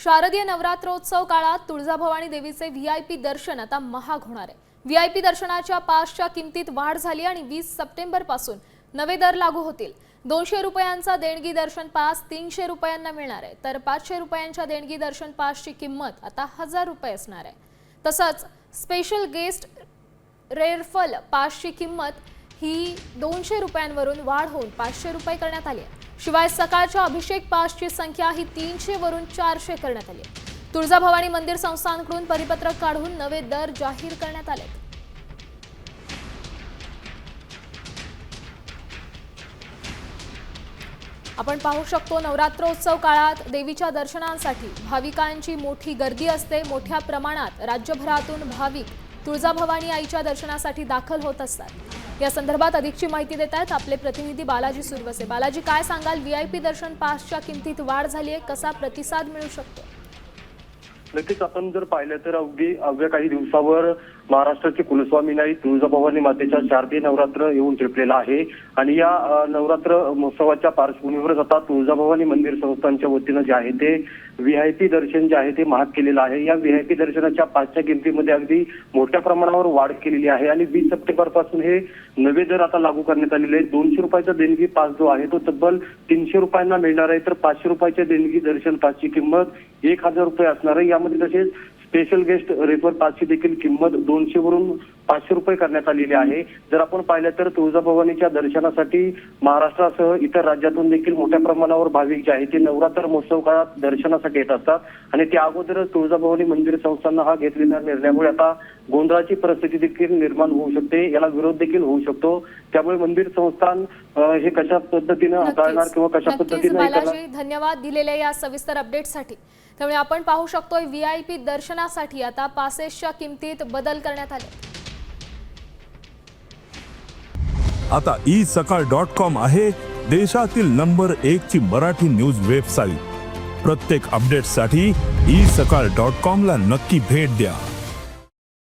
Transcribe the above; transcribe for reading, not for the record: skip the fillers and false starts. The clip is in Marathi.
शारदीय नवरात्रोत्सव काळात तुळजाभवानी देवीचे व्हीआयपी दर्शन आता महाग होणार आहे। व्हीआयपी दर्शनाच्या पासच्या किमतीत वाढ झाली आणि 20 सप्टेंबर पासून नवे दर लागू होतील। 200 रुपयांचा देणगी दर्शन पास 300 रुपयांना मिळणार आहे, तर 500 रुपयांच्या देणगी दर्शन पासची किंमत आता 1000 रुपये असणार आहे। तसंच स्पेशल गेस्ट रेअरफल पासची किंमत ही 200 रुपयांवरून वाढ होऊन 500 रुपये करण्यात आली आहे। शिवाय सकाळच्या अभिषेक पासची संख्या ही 300 वरून 400 करण्यात आली आहे। तुळजाभवानी मंदिर संस्थानकडून परिपत्रक काढून नवे दर जाहीर करण्यात आले। आपण पाहू शकतो नवरात्रोत्सव काळात देवीच्या दर्शनांसाठी भाविकांची मोठी गर्दी असते। मोठ्या प्रमाणात राज्यभरातून भाविक तुळजाभवानी आईच्या दर्शनासाठी दाखल होत असतात। या संदर्भात अधिकची माहिती देत आहेत आपले प्रतिनिधी बालाजी सुरवसे। बालाजी, काय सांगाल? व्हीआयपी दर्शन पासच्या किमतीत वाढ झाली आहे, कसा प्रतिसाद मिळू शकतो? नक्कीच आपण जर पाहिलं तर अवघ्या काही दिवसावर महाराष्ट्राचे कुलस्वामी आई तुळजाभवानी मातेच्या शारदीय नवरात्र येऊन ठेपलेला आहे आणि या नवरात्र महोत्सवाच्या पार्श्वभूमीवर आता तुळजाभवानी मंदिर संस्थानच्या वतीनं जे आहे ते व्हीआयपी दर्शन जे आहे ते महाग केलेलं आहे। या व्हीआयपी दर्शनाच्या पासच्या किमतीमध्ये अगदी मोठ्या प्रमाणावर वाढ केलेली आहे आणि 20 सप्टेंबर पासून हे नवे दर आता लागू करण्यात आलेले आहेत। 200 रुपयाचा देणगी पास जो आहे तो तब्बल 300 रुपयांना मिळणार आहे, तर 500 रुपयाच्या देणगी दर्शन पासची किंमत 1000 रुपये असणार आहे। यामध्ये तसेच स्पेशल गेस्ट रेफर पासची देखील किंमत 200 वरून 500 रुपये करण्यात आलेली आहे। जर आपण पाहिलं तर तुळजाभवानीच्या दर्शनासाठी महाराष्ट्रासह इतर राज्यातून देखील मोठ्या प्रमाणावर भाविक जे आहेत ते नवरात्र महोत्सव काळात दर्शनासाठी येत असतात आणि त्या अगोदरच तुळजाभवानी मंदिर संस्थानं हा घेतलेल्या निर्णयामुळे आता गोंधळाची परिस्थिती देखील निर्माण होऊ शकते, याला विरोध देखील होऊ शकतो। त्यामुळे मंदिर संस्थान हे कशा पद्धतीने हाताळणार किंवा कशा पद्धतीने धन्यवाद दिलेल्या या सविस्तर अपडेटसाठी। त्यामुळे आपण पाहू शकतोय व्हीआयपी दर्शनासाठी आता पासेसच्या किमतीत बदल करण्यात आले। आता isakal.com आहे देशातील नंबर 1 ची मराठी न्यूज वेबसाईट। प्रत्येक अपडेटसाठी isakal.com ला नक्की भेट द्या।